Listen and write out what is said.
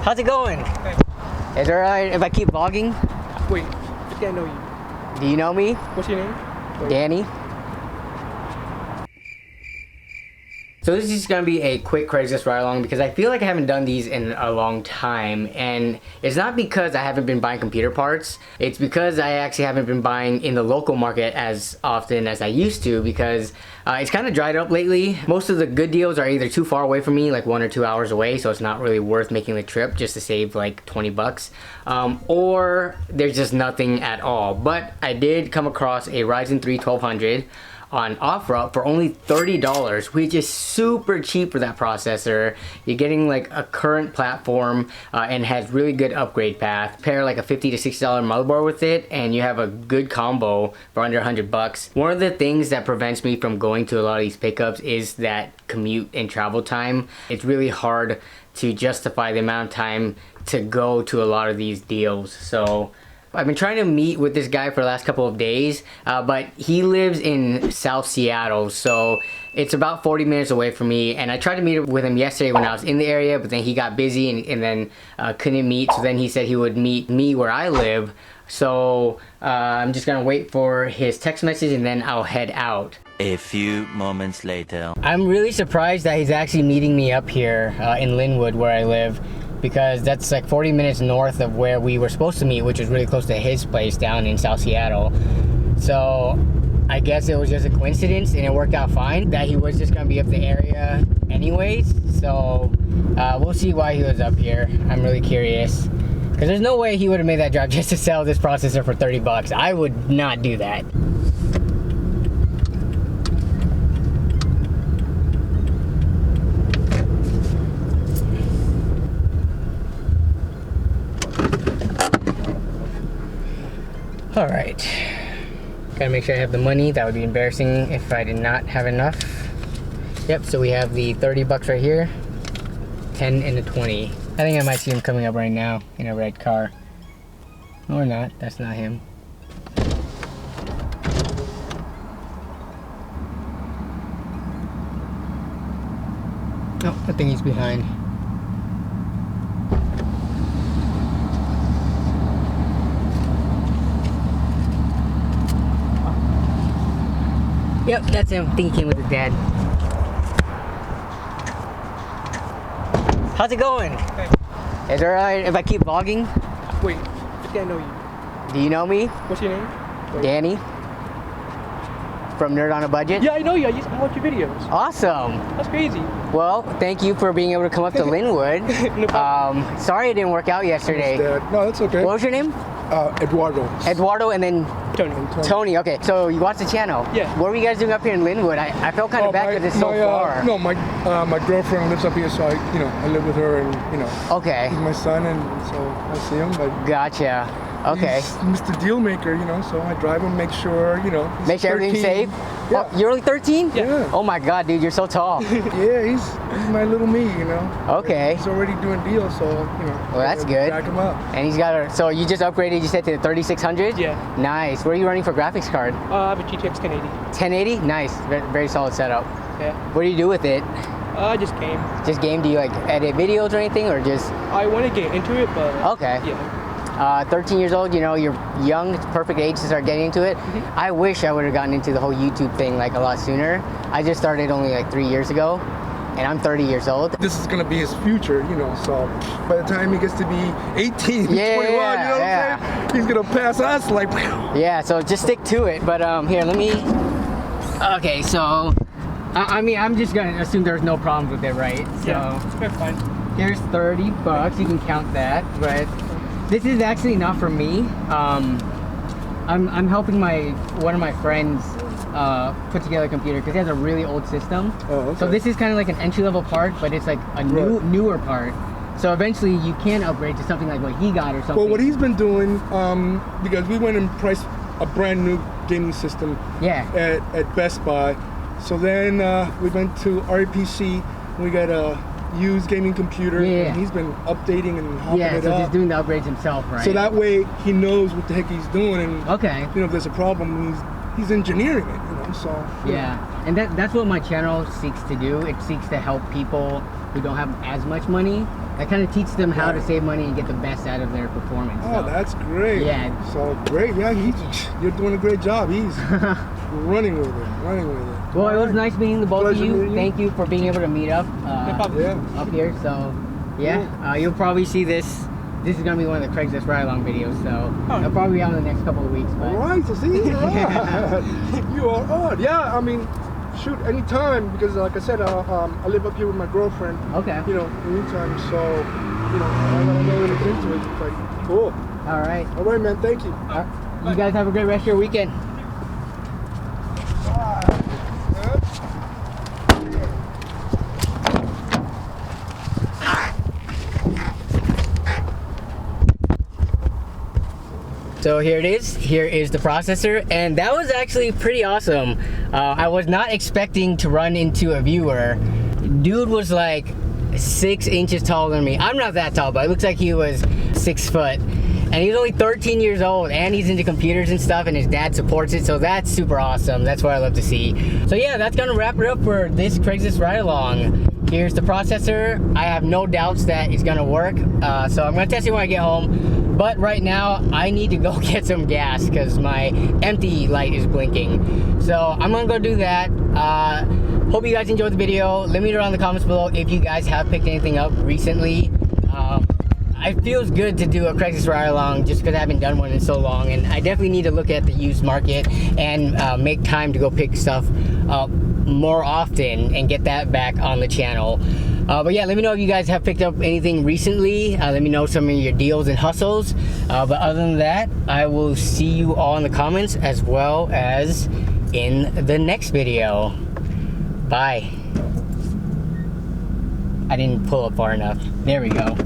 How's it going? Hey. Is it alright if I keep vlogging? Wait, I think I know you. Do you know me? What's your name? Wait. Danny. So this is just gonna be a quick Craigslist ride along because I feel like I haven't done these in a long time, and it's not because I haven't been buying computer parts, it's because I actually haven't been buying in the local market as often as I used to, because it's kind of dried up lately. Most of the good deals are either too far away from me, like 1 or 2 hours away, so it's not really worth making the trip just to save like 20 bucks, or there's just nothing at all. But I did come across a Ryzen 3 1200 on OfferUp for only $30, which is super cheap for that processor. You're getting like a current platform and has really good upgrade path. Pair like a $50 to $60 motherboard with it and you have a good combo for under 100 bucks. One of the things that prevents me from going to a lot of these pickups is that commute and travel time. It's really hard to justify the amount of time to go to a lot of these deals. So I've been trying to meet with this guy for the last couple of days, but he lives in South Seattle, so it's about 40 minutes away from me, and I tried to meet with him yesterday when I was in the area, but then he got busy and then couldn't meet, so then he said he would meet me where I live. So I'm just gonna wait for his text message and then I'll head out. A few moments later. I'm really surprised that he's actually meeting me up here in Lynnwood where I live, because that's like 40 minutes north of where we were supposed to meet, which is really close to his place down in South Seattle. So I guess it was just a coincidence and it worked out fine that he was just gonna be up the area anyways. So we'll see why he was up here. I'm really curious, because there's no way he would have made that drive just to sell this processor for 30 bucks. I would not do that. All right, gotta make sure I have the money. That would be embarrassing if I did not have enough. Yep, so we have the 30 bucks right here, 10 and a 20. I think I might see him coming up right now in a red car. Or not, that's not him. Oh, I think he's behind. Yep, that's him. I think he came with his dad. How's it going? Hey. Is it alright if I keep vlogging? Wait, I think I know you. Do you know me? What's your name? Wait. Danny? From Nerd on a Budget? Yeah, I know you. I used to watch your videos. Awesome. That's crazy. Well, thank you for being able to come up to Lynnwood. No problem. Sorry it didn't work out yesterday. No, that's okay. What was your name? Eduardo. Eduardo, and then Tony. Okay, so you watch the channel. Yeah. What were you guys doing up here in Lynnwood? I felt kind of bad because it's so far. No, my girlfriend lives up here, so I live with her, and Okay. he's my son, and so I see him. But Gotcha. Okay. he's Mr. Dealmaker, so I drive him, make sure, he's Make sure everything's 13. safe. Yeah. Oh, you're only 13? Yeah. Oh my God, dude, you're so tall. Yeah, he's my little me, Okay. He's already doing deals, so Well, that's good. Back him up. And he's got a. So you just upgraded, you said, to the 3600? Yeah. Nice. What are you running for graphics card? I have a GTX 1080. 1080? Nice. Very solid setup. Yeah. What do you do with it? I just came. Just game? Do you like edit videos or anything, or just? I want to get into it, but Okay. yeah. 13 years old, you're young, it's perfect age to start getting into it. Mm-hmm. I wish I would have gotten into the whole YouTube thing like a lot sooner. I just started only like 3 years ago, and I'm 30 years old. This is gonna be his future, so by the time he gets to be 18, 21, yeah. what I'm saying? He's gonna pass us like. Yeah, so just stick to it. But here, let me. Okay, so I'm just gonna assume there's no problems with it, right? So Yeah, it's fine. here's 30 bucks. You can count that, but this is actually not for me. I'm helping one of my friends put together a computer because he has a really old system. Oh, okay. So this is kind of like an entry-level part, but it's like a newer part. So eventually you can upgrade to something like what he got or something. Well, what he's been doing, because we went and priced a brand new gaming system at Best Buy. So then we went to RPC. We got a used gaming computer, and he's been updating and hopping it up. So he's doing the upgrades himself, right? So that way he knows what the heck he's doing, and okay, if there's a problem, he's engineering it. So Yeah, and that's what my channel seeks to do. It seeks to help people who don't have as much money. I kind of teach them how to save money and get the best out of their performance. Oh, so. that's great. Yeah. So great. Yeah, you're doing a great job. He's running with it. Well, it was nice meeting the both of Pleasure you. meeting you. Thank you for being able to meet up Yeah. up here. So, yeah, you'll probably see this. This is gonna be one of the Craigslist ride-along videos, so it'll probably be out in the next couple of weeks. But. All right. So see, you're on. You are on. Yeah. I mean, shoot, anytime, because like I said, I live up here with my girlfriend. Okay. You know, anytime. So, you know, I gotta know when it's into it. It's like, cool. All right. All right, man. Thank you. You guys have a great rest of your weekend. So here it is. Here is the processor, and that was actually pretty awesome. I was not expecting to run into a viewer. Dude was like 6 inches taller than me. I'm not that tall, but it looks like he was 6 foot. And he's only 13 years old, and he's into computers and stuff, and his dad supports it, so that's super awesome. That's what I love to see. So yeah, that's gonna wrap it up for this Craigslist ride-along. Here's the processor. I have no doubts that it's gonna work, so I'm gonna test it when I get home. But right now, I need to go get some gas because my empty light is blinking. So I'm gonna go do that. Hope you guys enjoyed the video. Let me know in the comments below if you guys have picked anything up recently. It feels good to do a Craigslist ride-along just because I haven't done one in so long, and I definitely need to look at the used market and make time to go pick stuff up more often and get that back on the channel. But yeah, let me know if you guys have picked up anything recently. Let me know some of your deals and hustles. But other than that, I will see you all in the comments as well as in the next video. Bye. I didn't pull up far enough. There we go.